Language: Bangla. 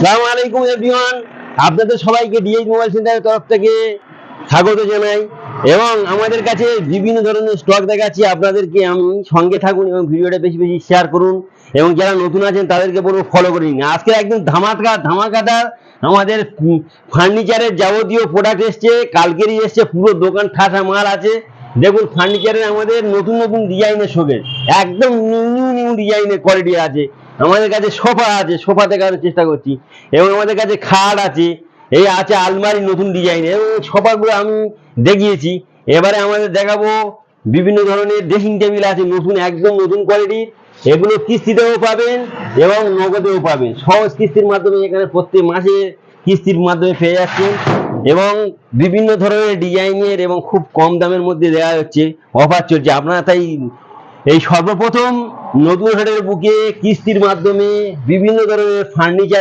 আসসালামু আলাইকুম এভরিওয়ান, আপনাদের সবাইকে ডিএইচ মোবাইল সেন্টারের তরফ থেকে স্বাগত জানাই। এবং আমাদের কাছে বিভিন্ন ধরনের স্টক দেখাচ্ছি আপনাদেরকে। আমি সঙ্গে থাকুন এবং ভিডিওটা বেশি বেশি শেয়ার করুন, এবং যারা নতুন আছেন তাদেরকে বলবো ফলো করে নিন। আজকে একদম ধামাকাদার আমাদের ফার্নিচারের যাবতীয় প্রোডাক্ট এসছে, কালকেরই এসছে, পুরো দোকান ঠাসা মাল আছে। দেখুন, ফার্নিচারের আমাদের নতুন নতুন ডিজাইনের শোকেস, একদম নিউ ডিজাইনের কোয়ালিটি আছে। আমাদের কাছে সোফা আছে, সোফা দেখানোর চেষ্টা করছি, এবং আমাদের কাছে খাট আছে, এই আছে আলমারি নতুন ডিজাইন, এবং সোফাগুলো আমি দেখিয়েছি। এবারে আমাদের দেখাবো বিভিন্ন ধরনের ড্রেসিং টেবিল আছে, নতুন, একদম নতুন কোয়ালিটির। এগুলো কিস্তিতেও পাবেন এবং নগদেও পাবেন, সহজ কিস্তির মাধ্যমে এখানে প্রত্যেক মাসে কিস্তির মাধ্যমে পেয়ে যাচ্ছেন, এবং বিভিন্ন ধরনের ডিজাইনের এবং খুব কম দামের মধ্যে দেওয়া হচ্ছে, অফার চলছে। আপনারা তাই এই সর্বপ্রথম নতুন হাটের বুকে কিস্তির মাধ্যমে বিভিন্ন ধরনের ফার্নিচার